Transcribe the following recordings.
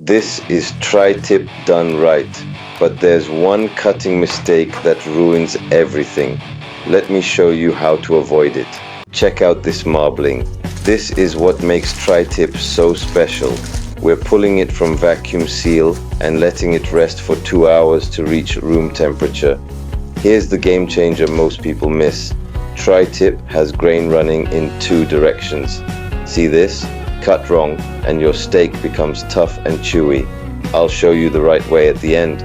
This is tri-tip done right, but there's one cutting mistake that ruins everything. Let me show you how to avoid it. Check out this marbling. This is what makes tri-tip so special. We're pulling it from vacuum seal and letting it rest for 2 hours to reach room temperature. Here's the game changer most people miss. Tri-tip has grain running in 2 directions. See this? Cut wrong and your steak becomes tough and chewy. I'll show you the right way at the end.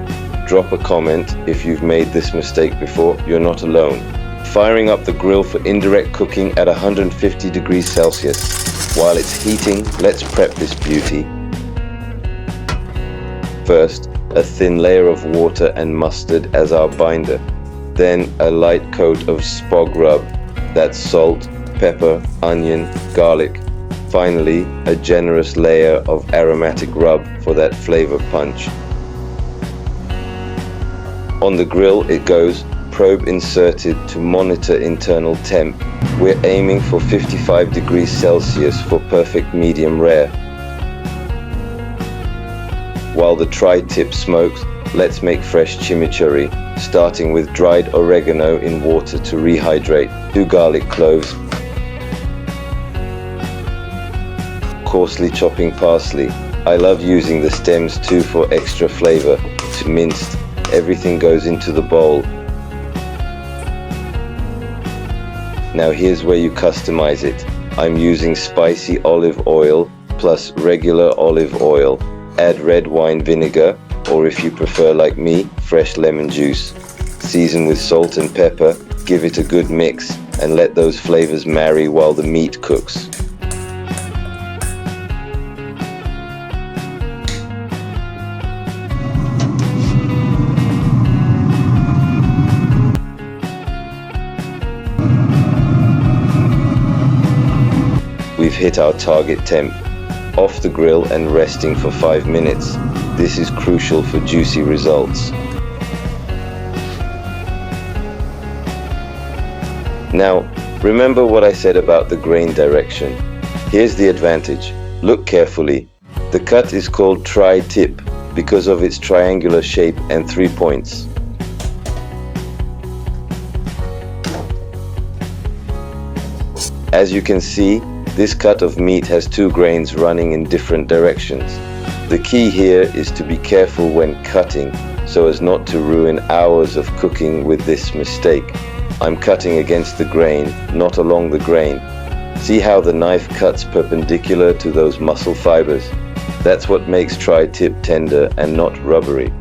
Drop a comment if you've made this mistake before. You're not alone. Firing up the grill for indirect cooking at 150 degrees Celsius. While it's heating, let's prep this beauty. First, a thin layer of water and mustard as our binder. Then a light coat of spog rub. That's salt, pepper, onion, garlic. Finally, a generous layer of aromatic rub for that flavor punch. On the grill it goes, probe inserted to monitor internal temp. We're aiming for 55 degrees Celsius for perfect medium rare. While the tri-tip smokes, let's make fresh chimichurri, starting with dried oregano in water to rehydrate, 2 garlic cloves, coarsely chopping parsley. I love using the stems too for extra flavor. To minced, everything goes into the bowl. Now here's where you customize it. I'm using spicy olive oil plus regular olive oil. Add red wine vinegar, or if you prefer like me, fresh lemon juice. Season with salt and pepper, give it a good mix, and let those flavors marry while the meat cooks. We've hit our target temp. Off the grill and resting for 5 minutes. This is crucial for juicy results. Now, remember what I said about the grain direction. Here's the advantage. Look carefully. The cut is called tri-tip because of its triangular shape and 3 points. As you can see, this cut of meat has 2 grains running in different directions. The key here is to be careful when cutting so as not to ruin hours of cooking with this mistake. I'm cutting against the grain, not along the grain. See how the knife cuts perpendicular to those muscle fibers? That's what makes tri-tip tender and not rubbery.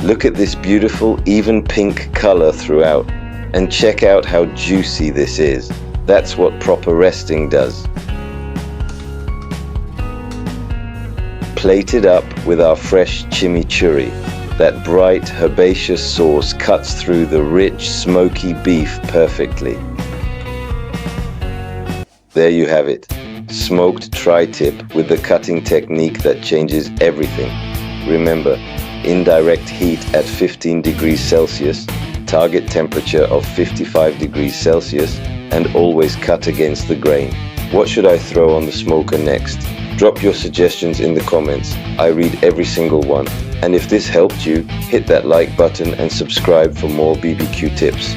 Look at this beautiful, even pink color throughout, and check out how juicy this is. That's what proper resting does. Plate it up with our fresh chimichurri. That bright, herbaceous sauce cuts through the rich, smoky beef perfectly. There you have it. Smoked tri-tip with the cutting technique that changes everything. Remember, indirect heat at 15 degrees Celsius, target temperature of 55 degrees Celsius, and always cut against the grain. What should I throw on the smoker next? Drop your suggestions in the comments. I read every single one. And if this helped you, hit that like button and subscribe for more BBQ tips.